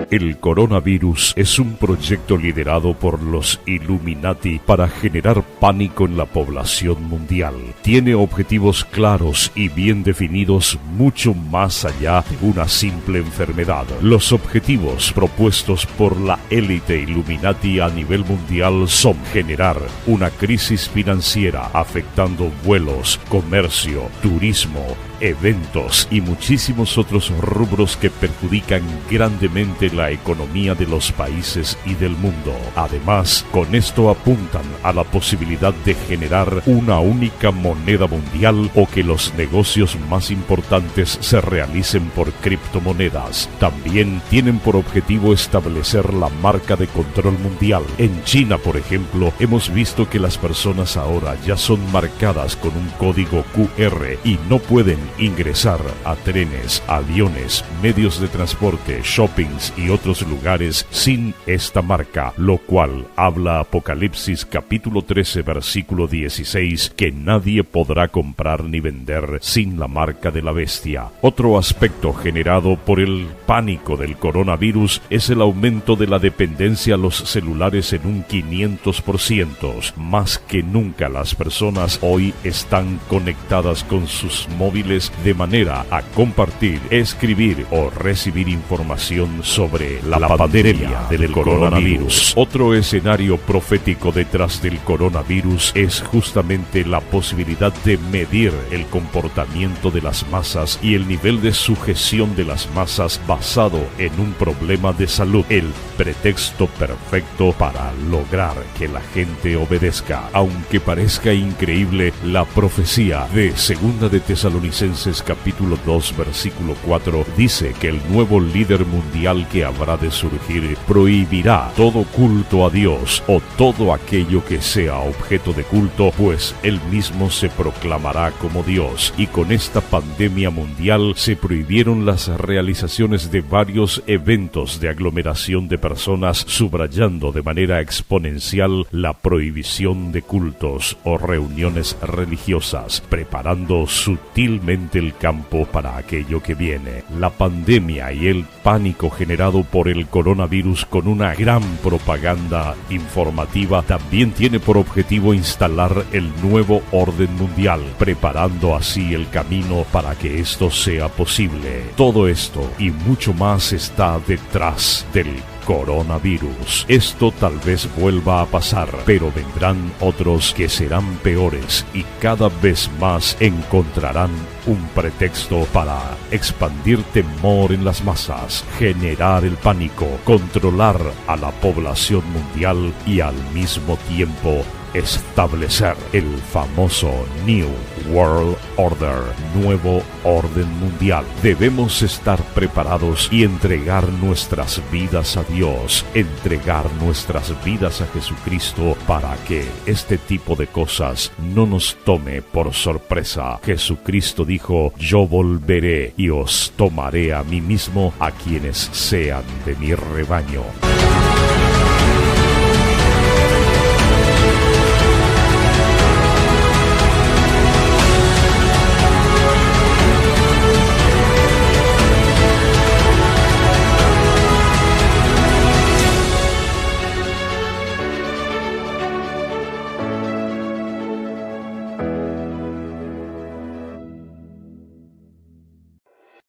El coronavirus es un proyecto liderado por los Illuminati para generar pánico en la población mundial. Tiene objetivos claros y bien definidos mucho más allá de una simple enfermedad. Los objetivos propuestos por la élite Illuminati a nivel mundial son generar una crisis financiera afectando vuelos, comercio, turismo, eventos y muchísimos otros rubros que perjudican grandemente la economía de los países y del mundo. Además, con esto apuntan a la posibilidad de generar una única moneda mundial o que los negocios más importantes se realicen por criptomonedas. También tienen por objetivo establecer la marca de control mundial. En China, por ejemplo, hemos visto que las personas ahora ya son marcadas con un código QR y no pueden ingresar a trenes, aviones, medios de transporte, shoppings y otros lugares sin esta marca, lo cual habla Apocalipsis capítulo 13 versículo 16, que nadie podrá comprar ni vender sin la marca de la bestia. Otro aspecto generado por el pánico del coronavirus es el aumento de la dependencia a los celulares en un 500%. Más que nunca las personas hoy están conectadas con sus móviles de manera a compartir, escribir o recibir información sobre la pandemia del coronavirus. Otro escenario profético detrás del coronavirus es justamente la posibilidad de medir el comportamiento de las masas y el nivel de sujeción de las masas basado en un problema de salud. El pretexto perfecto para lograr que la gente obedezca. Aunque parezca increíble, la profecía de Segunda de Tesalonicenses capítulo 2 versículo 4 dice que el nuevo líder mundial que habrá de surgir prohibirá todo culto a Dios o todo aquello que sea objeto de culto, pues él mismo se proclamará como Dios. Y con esta pandemia mundial se prohibieron las realizaciones de varios eventos de aglomeración de personas, subrayando de manera exponencial la prohibición de cultos o reuniones religiosas, preparando sutilmente el campo para aquello que viene. La pandemia y el pánico generado por el coronavirus con una gran propaganda informativa también tiene por objetivo instalar el nuevo orden mundial, preparando así el camino para que esto sea posible. Todo esto y mucho más está detrás del coronavirus. Esto tal vez vuelva a pasar, pero vendrán otros que serán peores y cada vez más encontrarán un pretexto para expandir temor en las masas, generar el pánico, controlar a la población mundial y al mismo tiempo establecer el famoso New World Order, nuevo orden mundial. Debemos estar preparados y entregar nuestras vidas a Dios, entregar nuestras vidas a Jesucristo para que este tipo de cosas no nos tome por sorpresa. Jesucristo dijo: yo volveré y os tomaré a mí mismo, a quienes sean de mi rebaño.